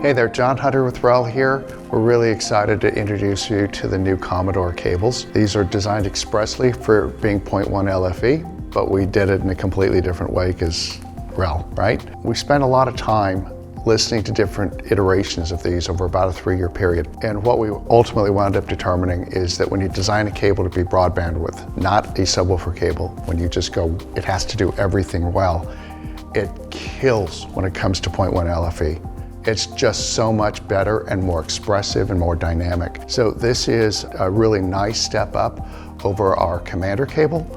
Hey there, John Hunter with REL here. We're really excited to introduce you to the new Commodore cables. These are designed expressly for being 0.1 LFE, but we did it in a completely different way because REL, right? We spent a lot of time listening to different iterations of these over about a 3-year period. And what we ultimately wound up determining is that when you design a cable to be broadband width, not a subwoofer cable, when you just go, it has to do everything well, it kills when it comes to 0.1 LFE. It's just so much better and more expressive and more dynamic. So this is a really nice step up over our Commander cable.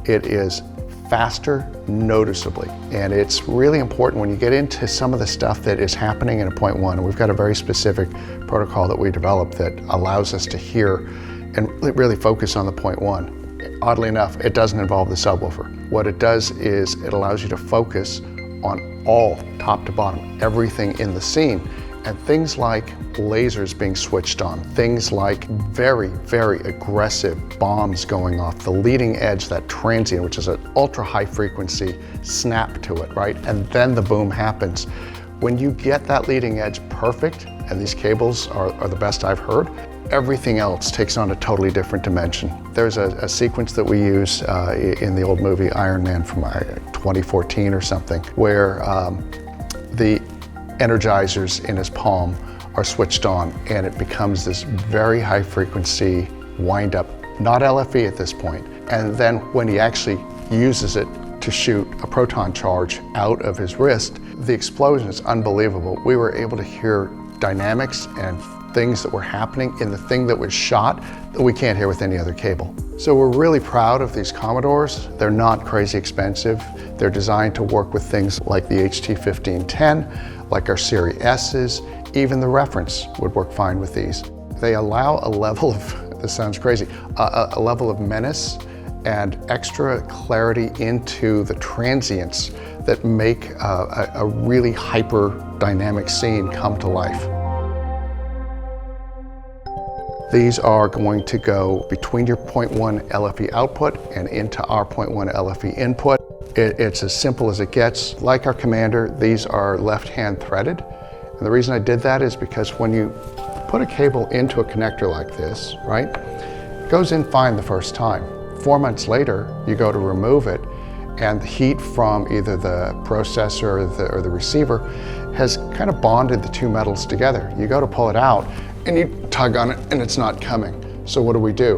It is faster noticeably, and it's really important when you get into some of the stuff that is happening in a 0.1, and we've got a very specific protocol that we developed that allows us to hear and really focus on the 0.1. Oddly enough, it doesn't involve the subwoofer. What it does is it allows you to focus on all, top to bottom, everything in the scene, and things like lasers being switched on, things like very, very aggressive bombs going off, the leading edge, that transient, which is an ultra high frequency snap to it, right? And then the boom happens. When you get that leading edge perfect, and these cables are the best I've heard, everything else takes on a totally different dimension. There's a sequence that we use in the old movie Iron Man from 2014 or something, where the energizers in his palm are switched on, and it becomes this very high frequency wind up, not LFE at this point. And then when he actually uses it to shoot a proton charge out of his wrist, the explosion is unbelievable. We were able to hear dynamics and things that were happening in the thing that was shot that we can't hear with any other cable. So we're really proud of these Commodores. They're not crazy expensive. They're designed to work with things like the HT1510, like our Series S's, even the reference would work fine with these. They allow a level of, this sounds crazy, a level of menace and extra clarity into the transients that make a really hyper dynamic scene come to life. These are going to go between your 0.1 LFE output and into our 0.1 LFE input. It's as simple as it gets. Like our Commander, these are left-hand threaded. And the reason I did that is because when you put a cable into a connector like this, right, it goes in fine the first time. 4 months later, you go to remove it, and the heat from either the processor or the receiver has kind of bonded the two metals together. You go to pull it out, and you tug on it, and it's not coming. So what do?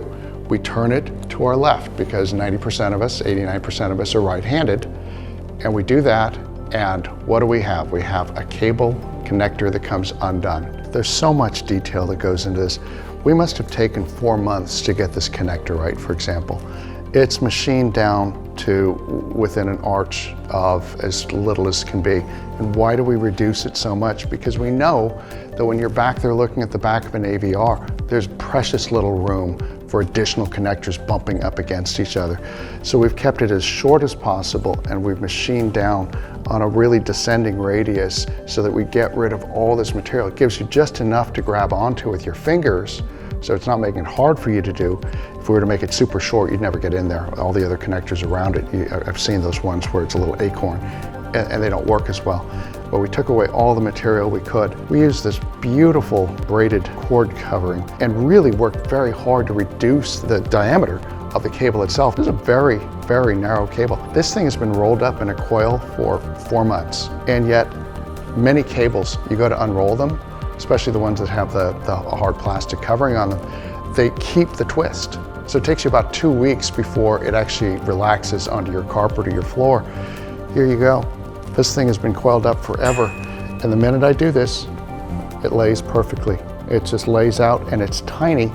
We turn it to our left, because 90% of us, 89% of us are right-handed, and we do that, and what do? We have a cable connector that comes undone. There's so much detail that goes into this. We must have taken 4 months to get this connector right, for example. It's machined down to within an arch of as little as can be. And why do we reduce it so much? Because we know that when you're back there looking at the back of an AVR, there's precious little room for additional connectors bumping up against each other. So we've kept it as short as possible, and we've machined down on a really descending radius so that we get rid of all this material. It gives you just enough to grab onto with your fingers, so it's not making it hard for you to do. If we were to make it super short, you'd never get in there. All the other connectors around it, I've seen those ones where it's a little acorn, and they don't work as well. But we took away all the material we could. We used this beautiful braided cord covering and really worked very hard to reduce the diameter of the cable itself. This is a very, very narrow cable. This thing has been rolled up in a coil for 4 months, and yet many cables, you go to unroll them, especially the ones that have the hard plastic covering on them, they keep the twist. So it takes you about 2 weeks before it actually relaxes onto your carpet or your floor. Here you go. This thing has been coiled up forever, and the minute I do this, it lays perfectly. It just lays out, and it's tiny.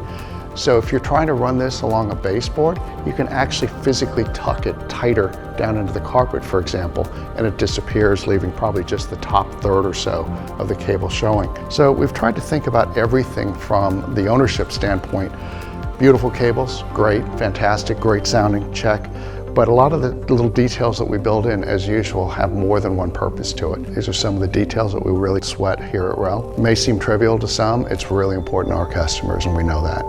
So if you're trying to run this along a baseboard, you can actually physically tuck it tighter down into the carpet, for example, and it disappears, leaving probably just the top third or so of the cable showing. So we've tried to think about everything from the ownership standpoint. Beautiful cables, great, fantastic, great sounding, check. But a lot of the little details that we build in, as usual, have more than one purpose to it. These are some of the details that we really sweat here at REL. It may seem trivial to some, it's really important to our customers, and we know that.